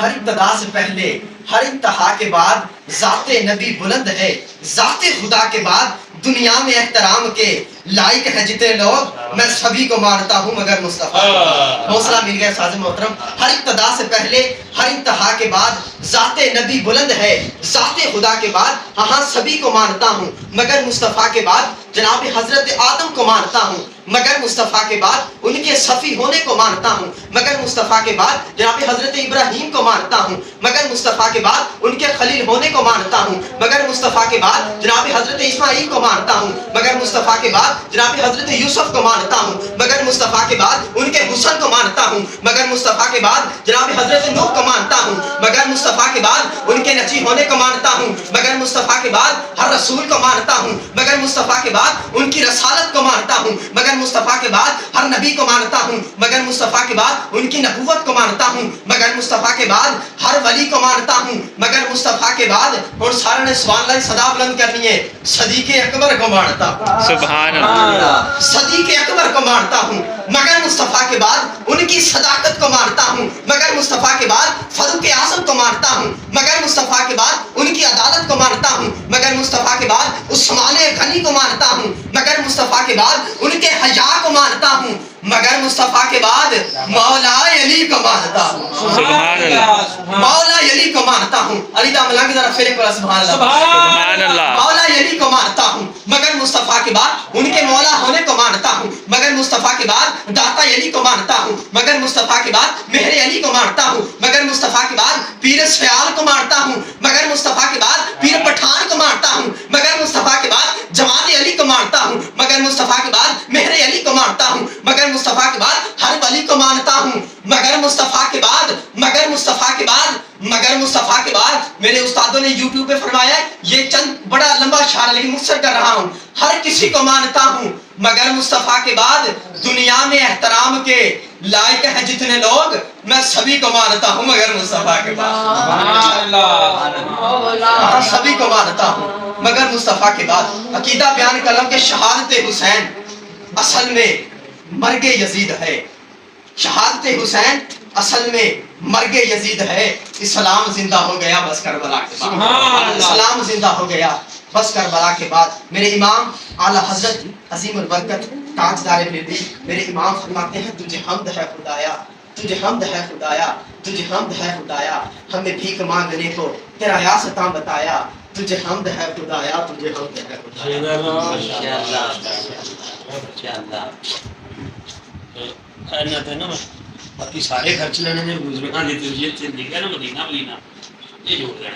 हर इब्तदा से पहले हर इंतहा के बाद ज़ाते नबी बुलंद है, ज़ाते खुदा के बाद दुनिया में एहतराम के लायक है जितने लोग, मैं सभी को मानता हूँ मगर मुस्तफ़ा। हौसला मिल गया साज़ मोहतरम। हर इब्तदा से पहले हर इंतहा के बाद ज़ाते नबी बुलंद है, ज़ाते खुदा के बाद हाँ सभी को मानता हूँ मगर मुस्तफ़ा के बाद जनाब हज़रत आदम को मानता हूँ मगर मुस्तफ़ा के बाद उनके सफ़ी होने को मानता हूँ मगर मुस्तफ़ा के बाद जनाब हज़रत इब्राहीम को मानता हूँ मगर मुस्तफ़ा के बाद उनके खलील होने को मानता हूँ मगर मुस्तफ़ा के बाद जनाब हज़रत इस्माईल को मानता हूँ मगर मुस्तफ़ा के बाद जनाब हज़रत यूसुफ को मानता हूँ मगर मुस्तफ़ा के बाद उनके हुस्न को मानता हूँ मगर मुस्तफ़ा के बाद जनाब हज़रत नूह को मानता हूँ मगर मुस्तफ़ा के बाद उनके नची होने को मानता हूँ मगर मुस्तफ़ा के बाद हर रसूल को मानता हूँ मगर मुस्तफ़ा के बाद उनकी रसालत को मानता हूँ मगर मुस्तफ़ा के बाद हर नबी को मानता हूँ मगर मुस्तफ़ा के बाद उनकी नबूवत को मानता हूँ मगर मुस्तफ़ा के बाद हर वली को मानता हूँ मगर मुस्तफ़ा के बाद और सारे ने सुभान अल्लाह सदा बुलंद करनी है, सदीक़े अकबर को मानता हूँ। सुभान अल्लाह। सदीक़े अकबर को मानता हूँ मगर मुस्तफ़ा के बाद उनकी सदाकत को मानता हूँ मगर मुस्तफ़ा के बाद फ़ारूक़ आज़म को मानता हूँ मगर मुस्तफ़ा के बाद उनकी अदालत को मानता हूँ मगर मुस्तफ़ा के बाद उस्मान गनी को मानता हूँ मगर मुस्तफ़ा के बाद उनके हया को मानता हूँ मगर मुस्तफ़ा के बाद मौला अली को मानता हूँ। सुभान अल्लाह। मौला अली को मानता हूँ। अली दा मलंग जरा फिर एक बार सुभान अल्लाह। मौला अली को मानता हूँ मगर मुस्तफ़ा के बाद उनके मौला होने को मानता हूँ मगर मुस्तफ़ा के बाद दाता अली को मानता हूँ मगर मुस्तफ़ा के बाद मेहरे अली को मानता हूँ मगर मुस्तफ़ा के बाद पीर सयाल को मानता हूँ मगर मुस्तफ़ा के बाद पीर पठान को मानता हूँ मगर मुस्तफ़ा के बाद जमात अली को मानता हूँ मगर मुस्तफ़ा के बाद मेहरे अली को मानता हूँ मगर मुस्तफ़ा के बाद हर वली को मानता हूँ मगर मुस्तफ़ा के बाद मेरे उस्तादों ने यूट्यूब पे फरमाया, ये चंद बड़ा लंबा शार है लेकिन मुख्तसर कर रहा हूँ। हर किसी को मानता हूँ मगर मुस्तफ़ा के बाद दुनिया में एहतराम के लायक है जितने लोग, मैं सभी को मानता हूँ मगर मुस्तफ़ा के बाद। सभी को मानता हूँ मगर मुस्तफ़ा के बाद। अकीदा बयान कलम के शहादत हुसैन असल में मर्गे यजीद है। शहादत हुसैन असल में मर्गे यजीद है। इस्लाम जिंदा हो गया बस करबला के बाद। इस्लाम जिंदा हो गया बस करबला के बाद। मेरे इमाम आला हजरत अजीमुल बरकत ताजदार मिर्दी मेरे इमाम फरमाते हैं, तुझे हम्द है खुदाया, तुझे हम्द है खुदाया, तुझे हम्द है खुदाया, हमें भीख मांगने को तेरा यासता बताया। तुझे हम्द है खुदाया, तुझे हम्द है खुदाया। बाकी सारे खर्च लेने में बुजुर्ग देते हुए ना मदीना मदीना ये जोड़ देने